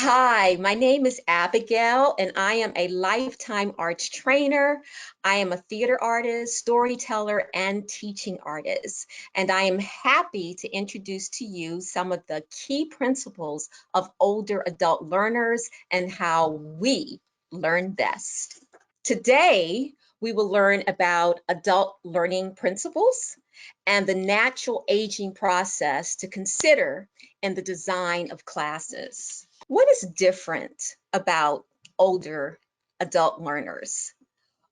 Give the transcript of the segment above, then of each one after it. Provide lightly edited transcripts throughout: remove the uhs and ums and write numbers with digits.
Hi, my name is Abigail, and I am a lifetime arts trainer. I am a theater artist, storyteller, and teaching artist. And I am happy to introduce to you some of the key principles of older adult learners and how we learn best. Today, we will learn about adult learning principles and the natural aging process to consider in the design of classes. What is different about older adult learners?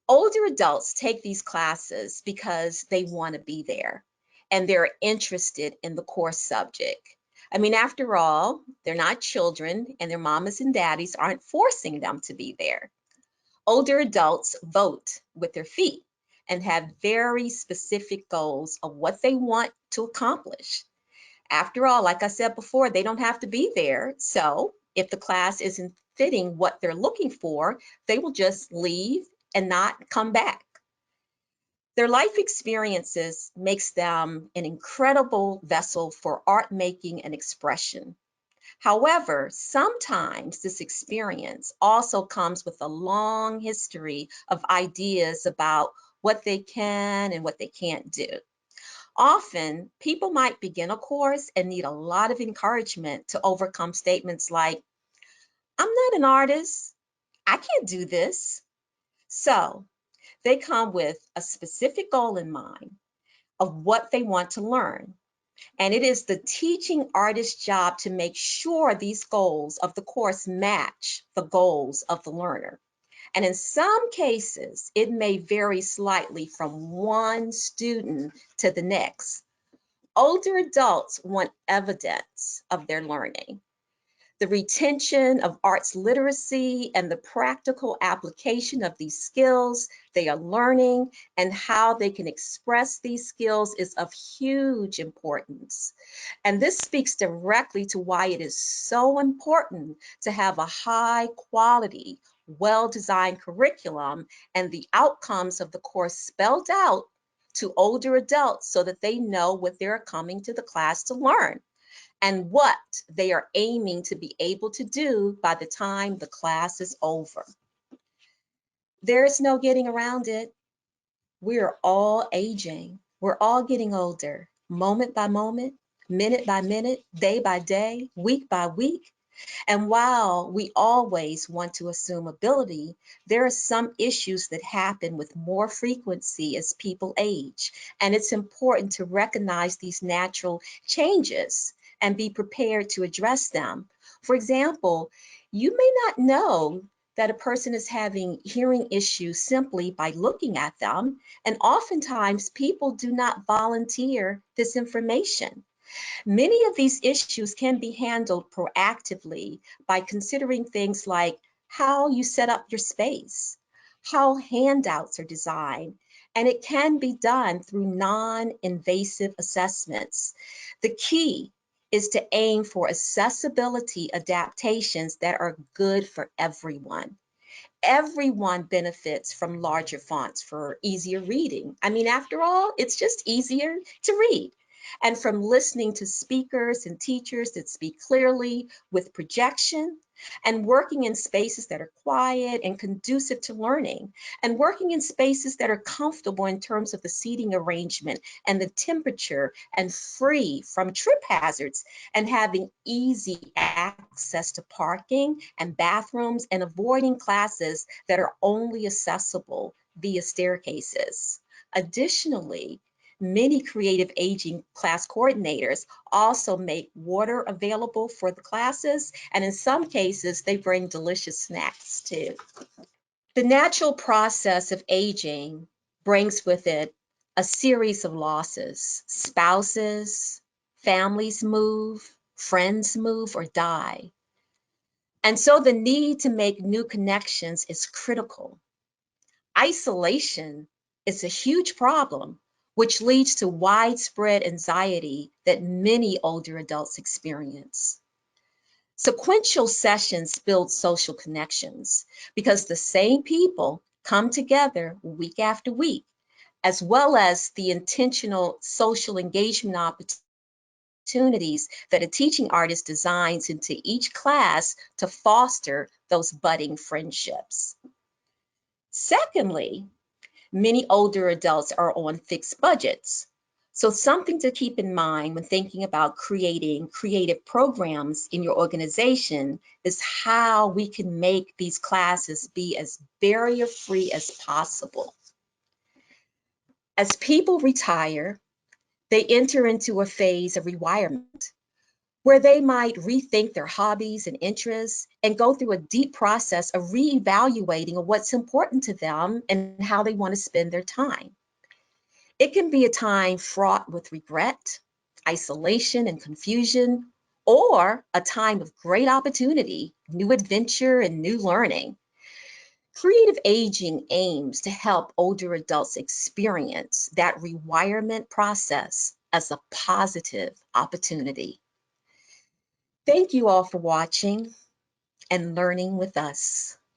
Older adults take these classes because they want to be there and they're interested in the course subject. I mean, after all, they're not children and their mamas and daddies aren't forcing them to be there. Older adults vote with their feet and have very specific goals of what they want to accomplish. After all, like I said before, they don't have to be there. So if the class isn't fitting what they're looking for, they will just leave and not come back. Their life experiences makes them an incredible vessel for art making and expression. However, sometimes this experience also comes with a long history of ideas about what they can and what they can't do. Often, people might begin a course and need a lot of encouragement to overcome statements like, I'm not an artist, I can't do this. So, they come with a specific goal in mind of what they want to learn. And it is the teaching artist's job to make sure these goals of the course match the goals of the learner. And in some cases, it may vary slightly from one student to the next. Older adults want evidence of their learning, the retention of arts literacy and the practical application of these skills they are learning and how they can express these skills is of huge importance. And this speaks directly to why it is so important to have a high quality, well-designed curriculum and the outcomes of the course spelled out to older adults so that they know what they're coming to the class to learn and what they are aiming to be able to do by the time the class is over. There's no getting around it. We're all aging. We're all getting older, moment by moment, minute by minute, day by day, week by week. And while we always want to assume ability, there are some issues that happen with more frequency as people age. And it's important to recognize these natural changes and be prepared to address them. For example, you may not know that a person is having hearing issues simply by looking at them. And oftentimes people do not volunteer this information. Many of these issues can be handled proactively by considering things like how you set up your space, how handouts are designed, and it can be done through non-invasive assessments. The key is to aim for accessibility adaptations that are good for everyone. Everyone benefits from larger fonts for easier reading. I mean, after all, it's just easier to read. And from listening to speakers and teachers that speak clearly with projection, and working in spaces that are quiet and conducive to learning, and working in spaces that are comfortable in terms of the seating arrangement and the temperature and free from trip hazards, and having easy access to parking and bathrooms and avoiding classes that are only accessible via staircases. Additionally, many creative aging class coordinators also make water available for the classes, and in some cases, they bring delicious snacks too. The natural process of aging brings with it a series of losses. Spouses, families move, friends move or die. And so the need to make new connections is critical. Isolation is a huge problem, which leads to widespread anxiety that many older adults experience. Sequential sessions build social connections because the same people come together week after week, as well as the intentional social engagement opportunities opportunities that a teaching artist designs into each class to foster those budding friendships. Secondly, many older adults are on fixed budgets. So something to keep in mind when thinking about creating creative programs in your organization is how we can make these classes be as barrier-free as possible. As people retire, they enter into a phase of rewirement where they might rethink their hobbies and interests and go through a deep process of reevaluating what's important to them and how they want to spend their time. It can be a time fraught with regret, isolation, and confusion, or a time of great opportunity, new adventure, and new learning. Creative aging aims to help older adults experience that rewirement process as a positive opportunity. Thank you all for watching and learning with us.